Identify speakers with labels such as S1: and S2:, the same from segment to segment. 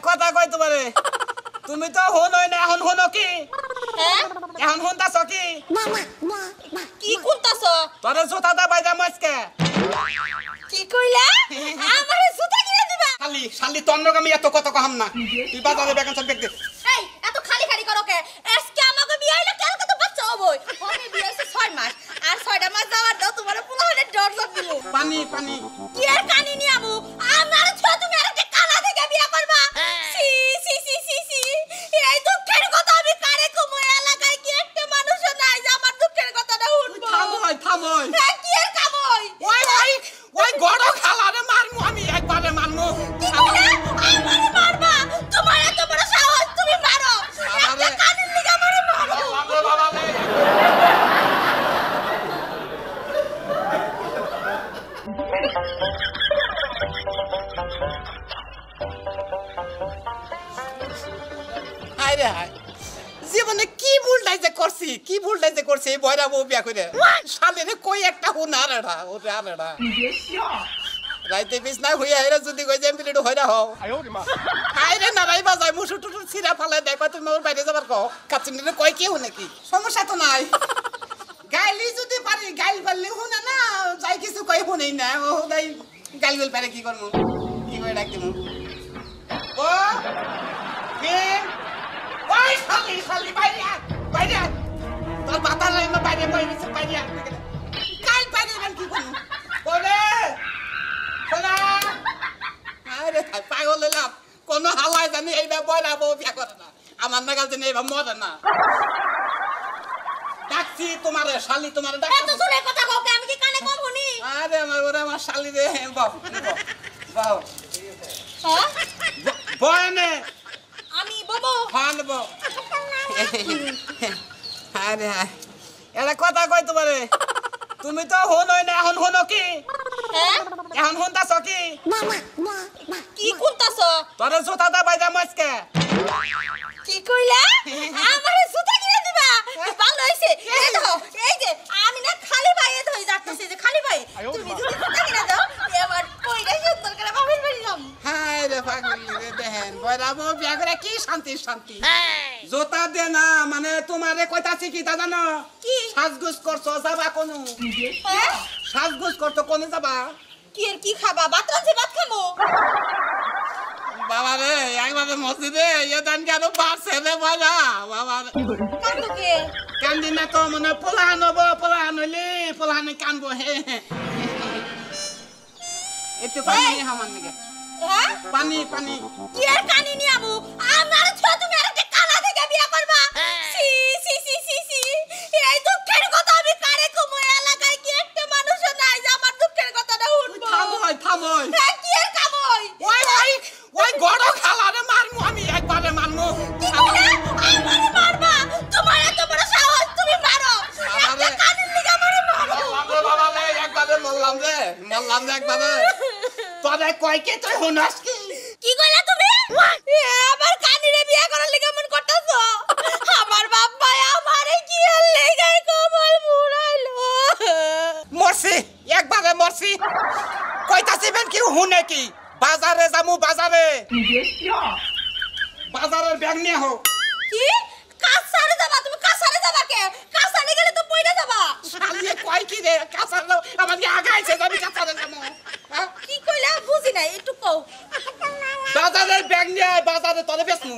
S1: কথা কই তোমারে তুমি তো হনই না এখন হনো কি
S2: হ্যাঁ
S1: এখন হনতাছ কি
S2: কি করতাছ
S1: তোরে জুতা দা বাইদা মাছকে
S2: কি কইলা আমারে জুতা কিনে দিবা
S1: শালি শালি তন্নগামী এত কত কম না তুই বাজারে বেগান সব দেখ
S2: এই এত খালি খালি করো কে আজকে আমাকে বিয়ে হইলো কালকে তো বাচ্চা হবই আমি বিয়ে হইছে 6 মাস আর 6টা মাস যাওয়ার দাও তোমার পোলা হলে ডরজক দিল
S1: পানি পানি
S2: কি আর কানি নি আমু আমার ছোট তুমি আরেকটা কালা থেকে বিয়ে করবা সি সি সি সি সি এই দুঃখের কথা আমি কারে কমু এলাকায় কি একটা মানুষ নাই যে আমার দুঃখের কথাটা শুনবো
S1: থামই
S2: হ্যাঁ কি আর কামই
S1: ওই গড় খালারে মারমু আমি একবারে মারমু
S2: কি কইলা আমারে মারবা তোমার এত বড় সাহস তুমি মারো একটা কানের লিগা আমারে মারো
S1: হায়রে হায় জীবনে কি ভুলটাই যে করছি এই বয়রা বউ বিয়া করে শালিরে কই একটা হুনার এড়া ওরে আর এড়া রাইতে বিছনা হইয়া এরা যদি কই যে এমপিলিটো হইরা হও হায়রে না রাইবা যায় মুসু টুটু ছিড়া ফালে দেখো তুমি ওর বাইরে যাবার কও কাচিনিরে কই কি হুনে কি সমস্যা তো নাই গাইলি যদি পারি গাইল পারলে হুনা না যাই কিছু কই হুনেই না ও দাই গাইল গল পারে কি করমু কি করে ডাক দিমু ও কে ওই শালি বাইরে তোর বাতা নাই না বাইরে কাল বাইরে কি করমু বলে শোনা আরে পাগল হলাম কোন হাওয়াই জানি এইবা বয়রা বউ বিয়া করে না আমার নাগাল জানি এইবা মরে না ডাকছি তোমারে শালি তোমারে ডাক
S2: এত জোরে কথা কও কে আমি কি কানে কম শুনি
S1: আরে আমার শালি রে বাপ বাও
S2: হ্যাঁ
S1: বয়নে
S2: আমি বাবু
S1: হানব আরে এটা কথা কই তোমারে তুমি তো হনই না এখন হনো কি
S2: হ্যাঁ
S1: এখন হনতাছ কি
S2: কি করতাছ
S1: তোরে জুতা দা বাইদা মাছকে
S2: কি কইলা আমারে জুতা কিনে দিবা ভালো হইছে এই দেখো এই যে আমি না খালি পায়ে ধই যাচ্ছি যে খালি পায়ে তুমি যদি জুতা কিনে দাও এবার কইরা সুন্দর করে বাবির বাড়ি যাম
S1: হায় রে পাগল রে দেখেন বয়রা বউ বিয়া করে কি শান্তি জুতা দে না মানে তোমারে কইতাছি কি তা জানো
S2: কি
S1: সাজগুজ করছো যাবা কোন
S2: হ্যাঁ
S1: সাজগুজ করছো কোনে যাবা
S2: কি আর কি খাবা ভাত রাঁধছি ভাত খামো
S1: বাবা রে একবারে মসজিদে এ দান কেন পারছে রে বাবা বাবা
S2: কান্দুকে
S1: কান্দি না তো মানে পোলাহান হইলে পোলাহানে কানবো হে একটু পানি আমার নিকে
S2: হ্যাঁ
S1: পানি
S2: কি আর কানি নি আমু আমার ছোট তুমি আরেকটা কালা থেকে বিয়ে করবা সি সি সি সি সি এই দুঃখের কথা আমি কারে কমু এলাকায় কি একটা মানুষ নাই যে আমার দুঃখের কথাটা শুনবো
S1: থামই
S2: হ্যাঁ কি আর কামই
S1: ওই গড় খালারে মারমু আমি একবারে মারমু
S2: কি কইলা আমারে মারবা তোমার এত বড় সাহস তুমি মারো একটা কানের লিগা আমারে মারো
S1: বাবা রে একবারে মরলাম রে একবারে তোরে কই কে তুই হুনাস
S2: কি কইলা তুমি আমার কানিরে বিয়ে করার লাগি মন করতেছো আমার বাপ ভাই আমারে কি আর লাগাই কবল মুড়াইলো
S1: মরছি একবারে মরছি কইতাছি বেন কি হুনে কি বাজারে যামু বাজারের ব্যাগ নিয়ে হো
S2: কি কাছারে যাবা তুমি কাছারে যাবা কে কাছারে গেলে তো পয়রা যাবা
S1: শালিয়ে কই কি রে কাছার আমার কি আগাইছে যাবি কাছারে যামু
S2: কি কইলা বুঝি নাই একটু কও
S1: বাজারের ব্যাগ নিয়ে বাজারে তোরে বেচমু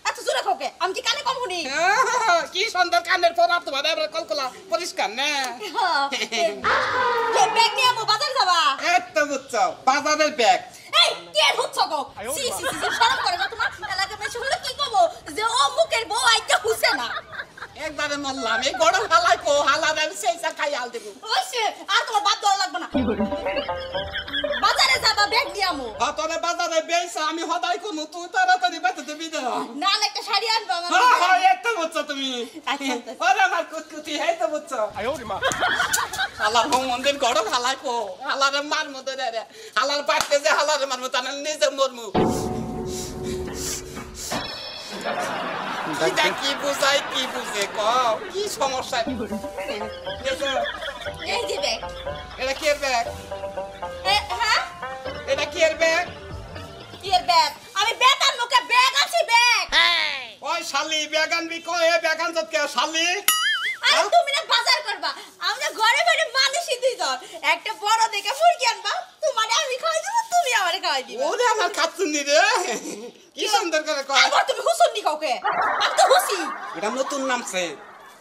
S2: এত জোরে কও কে আমি কি কানে কম শুনি
S1: কি সুন্দর কানের পরাপ তোমার এবার কলকলা পরিষ্কার না
S2: কে ব্যাগ নিয়ে আমু বাজার যাবা
S1: এত বুঝছো বাজারের ব্যাগ
S2: এই কে হচ্ছ গো সি সি সি শরম করে না তোমার এলাকা মেয়ে শুনলে কি কব যে ও মুখের বউ আইতে হুসে না
S1: একবারে মরলাম এই গরম হালাই কো হালারে সেই সা খাই আল দেব
S2: ওইসে আর তোমার বাদ দেওয়া লাগবে না বাজারে যাবা ব্যাগ নিয়ে আমু
S1: তোরে বাজারে বেচ আমি হদাই কোন তুই তাড়াতাড়ি বেচে দিবি না
S2: না একটা শাড়ি আনবা
S1: হ্যাঁ এত বুঝছো তুমি ওরে আমার কুতকুতি হেই তো বুঝছো হালার মন্দির গরম হালাই কো হালারে মার মধ্যে রে হালার পাটতে যে হালারে মারমু তানে নিজে মরমু কি বুঝে কও কি সমস্যা
S2: এই যে ব্যাগ
S1: এটা কি এর ব্যাগ
S2: হ্যাঁ
S1: এটা কি এর ব্যাগ
S2: কি এর ব্যাগ আমি ব্যাগ আনবো
S1: শালি বেগান বি কয়ে বেগান যত কে শালি
S2: আরে তুমি না বাজার করবা আমরা ঘরে ঘরে মানুষই দুইজন একটা বড় দেখে মুরগি আনবা তোমারে আমি খাওয়াই দেব তুমি আমারে খাওয়াই দিবা
S1: ওরে আমার খাচ্ছুনি রে কি সুন্দর করে কয়
S2: আবার তুমি হুসুনি কাউকে আমি তো হুসি
S1: এটা নতুন নামছে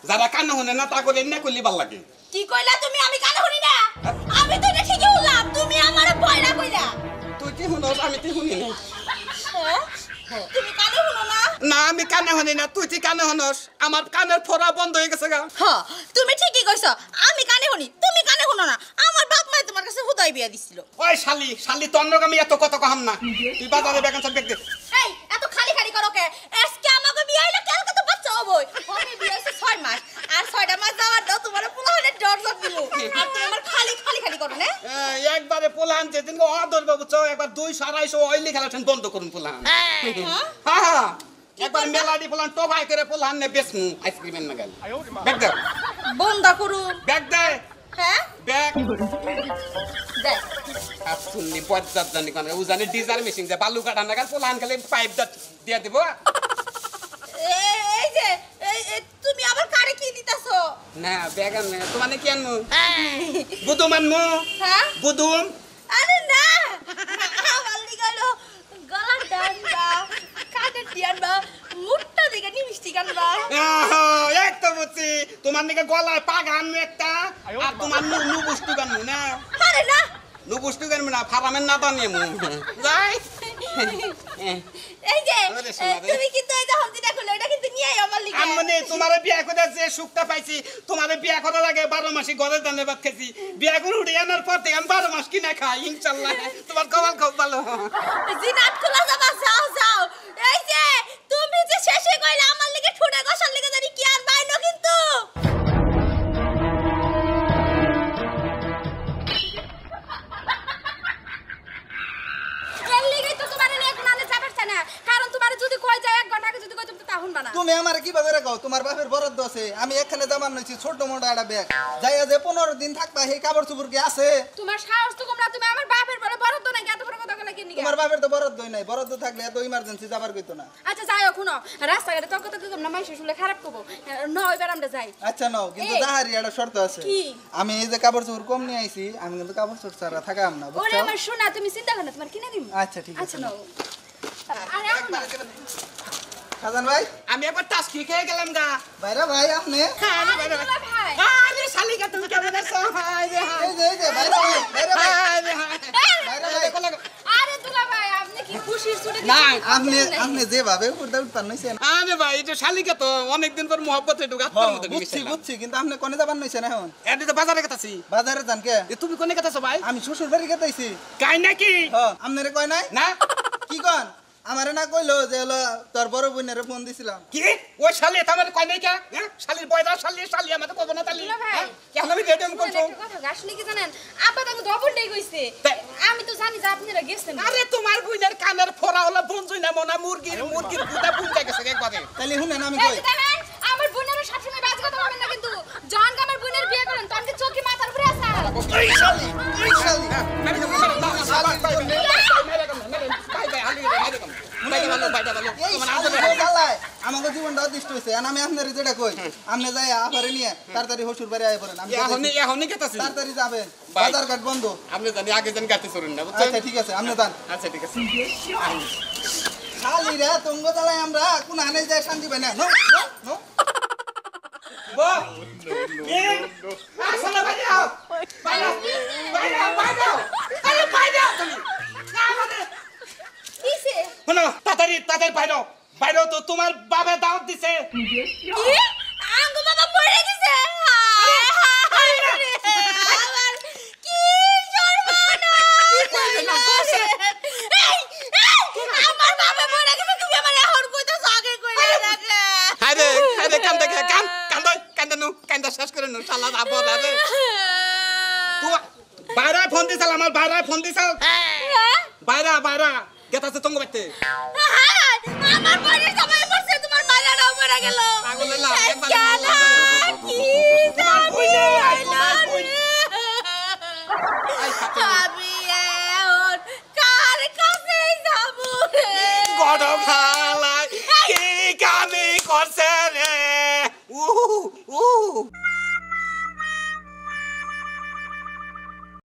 S1: যারা কানে শুনে না তা করে না করলি ভাল লাগে
S2: কি কইলা তুমি আমি কানে শুনি না আমি তো এটা ঠিকই বললাম তুমি আমারে পয়লা কইলা
S1: তুই কি শুনস আমি তুই শুনি না
S2: তুমি কানে শুনো না
S1: না আমি কানে শুনি না তুই তুই কানে শুনস আমার কানের ফোড়া বন্ধ হয়ে গেছে গা
S2: হ্যাঁ তুমি ঠিকই কইছো আমি কানে শুনি তুমি কানে শুনো না আমার বাপ মা তোমার কাছে হুদাই বিয়া দিছিল
S1: ওই শালি তন্নক আমি এত কথা কহাম না তুই বাজারে বেগান সব দেখতে
S2: এই এত খালি খালি করো কে আজকে আমাকে বিয়া হইলো কালকে তো বাচ্চা হবই আমি বিয়া হইছে 6 মাস আর 6টা মাস যাওয়ার দাও তোমার পোলাহানের ডর দিব আর তুমি আমার খালি খালি খালি করো না
S1: একবারে পোলান যেদিন অদর বাবু চো একবার 200 250 অয়েলি খেলাছেন বন্ধ করুন পোলান হ্যাঁ একবার মেলাডি পোলান টোবাই করে পোলান নে বেসমু আইসক্রিমের নাগাল ব্যাগ দে
S2: বন্ধ করু
S1: ব্যাগ দে
S2: হ্যাঁ
S1: ব্যাগ
S2: দে
S1: আপনি পয়সা জানি কোন ও জানে ডিজার মেশিন দে বালু কাটা নাগাল পোলান খালি পাইপ দিয়া দিব
S2: এই যে তুমি আবার কারে কি দিতাছো
S1: না বেগান না তোমানে কি আনমু বুদুম আনমু
S2: হ্যাঁ
S1: বুদুম
S2: আরে না আমার লিগালো গলার ডান্ডা কাটে দিয়ানবা মুট্টা দিকে নি মিষ্টি গানবা
S1: এক তো বুঝছি তোমার নিকে গলায় পাগা আনমু একটা আর তোমার নু বস্তু গানমু না
S2: আরে না
S1: নু বস্তু গানমু না ফারামের না বানিয়ে মু যাই
S2: এই যে তুমি কিন্তু এই যে হলদিটা খুলে এটা কিন্তু নিয়ে আই আমার লিগে
S1: আমি তোমারে বিয়া করে যে সুখটা পাইছি তোমারে বিয়া করার আগে 12 মাসই ঘরে দানে ভাত খেছি বিয়া করে উঠে আনার পর থেকে আমি 12 মাস কিনা খাই ইনশাআল্লাহ তোমার কপাল খুব ভালো
S2: জিনাত খোলা যাবা যাও যাও এই যে তুমি যে শেষে কইলা আমার লিগে ঠুড়ে গসার লিগে জানি কি আর বাইনো কিন্তু
S3: তুমি আমারে কিভাবে রাখো তোমার বাপের বরাদ্দ আছে আমি এখানে জামান নইছি ছোট মোটা একটা ব্যাগ যাইয়া যে 15 দিন থাকবা সেই কাপড় চোপড় কি আছে
S2: তোমার সাহস তো কমলা তুমি আমার বাপের বলে বরাদ্দ নাই এত বড় কথা কইলা কি নিগা
S3: তোমার বাপের তো বরাদ্দই নাই বরাদ্দ থাকলে এত ইমার্জেন্সি যাবার কইতো না
S2: আচ্ছা যাই শুনো রাস্তাঘাটে তক তক কম না মাইসে শুলে খারাপ কবো নয় এবার আমরা যাই
S3: আচ্ছা নাও কিন্তু দাহারি একটা শর্ত আছে
S2: কি
S3: আমি এই যে কাপড় চোপড় কম নিয়ে আইছি আমি কিন্তু কাপড় চোপড় ছাড়া থাকাম না
S2: ওরে
S3: বুঝছো
S2: আমার শোনা তুমি চিন্তা করো না তোমার কিনে দিম
S3: আচ্ছা ঠিক আছে
S2: আচ্ছা নাও আরে
S3: খাজান ভাই
S1: আমি একবার টাস খেয়ে গেলাম গা
S3: বাইরে ভাই আপনি
S2: ভাই
S1: আরে শালিকা তুমি কেমন আছো হাই রে হাই
S3: এই যে বাইরে ভাই বাইরে ভাই
S1: হাই রে হাই
S3: বাইরে ভাই
S2: আরে দুলা ভাই আপনি কি খুশির ছুটি
S1: না
S3: আপনি যেভাবে উঠতে উঠতে নইছেন
S1: আরে ভাই এটা শালিকা তো অনেকদিন পর মোহব্বতে ঢুকাত তোর মধ্যে
S3: বুঝছি কিন্তু আপনি কোনে যাবার নইছেন এখন
S1: এদি তো বাজারে গেতাছি
S3: বাজারে যান কে
S1: তুমি কোনে গেতাছো ভাই
S3: আমি শ্বশুর বাড়ি গেতাইছি
S1: কাই নাকি
S3: আপনারে কয় নাই
S1: না
S3: কি কন আমারে না কইলো যে হলো তোর বড় বোনের ফোন দিছিলাম
S1: কি ওই শালি এটা আমার কয় নাই কে শালির বয়দা শালি আমাদের কব না তালি
S2: ভাই
S1: কেন আমি রেডিও করছো
S2: একটা কথা আসলে কি জানেন আব্বা তো ডবলটাই কইছে আমি তো জানি যে আপনারা গেছেন
S1: আরে তোমার বুইনের কানের ফোড়া হলো বঞ্জুই না মনা মুরগির গুদা পুঞ্জা গেছে একবারে
S3: তাহলে শুনেন আমি
S2: এই
S3: কই
S2: যে দেখেন আমার বোনের সবসময় বাজ কথা বলবেন না কিন্তু জন আমার বোনের বিয়ে করেন তখন কি চোখে মাথার উপরে আছে
S3: এই শালি আমাকে জীবনটা অদৃষ্ট হয়েছে আমি আপনার যেটা কই আপনি যাই আফারে নিয়ে তাড়াতাড়ি হসুর বাড়ি আয় পড়েন আমি
S1: এখনই গেতাছি
S3: তাড়াতাড়ি যাবেন বাজার ঘাট বন্ধ
S1: আপনি জানি আগে জানি গাতে চলুন না বুঝছেন
S3: আচ্ছা ঠিক আছে আপনি যান
S1: আচ্ছা ঠিক আছে
S3: শালি রে তুঙ্গ জ্বালায় আমরা কোন আনে যায় শান্তি পাই না
S1: বাইরে তো তোমার বাবা দাওয়াত দিছে
S2: আঙ্গু বাবা মরে গেছে আমার কি আমার বাবা মরে গেছে তুমি আমার এখন কইতাছ আগে কইলা রাখে
S1: আরে কান্দা শেষ করে নু শালা আবার আরে তুই বাইরে ফোন দিছাল আমার বাইরে ফোন দিছাল বাইরা গেতাছে তঙ্গ বাইতে
S2: আমার বোনের সবাই মরছে তোমার মালাটাও মরে গেল
S1: পাগল না একবার
S2: কি আমি এখন কার কাছে যাবো
S1: গড় খালাই কি কামি বউ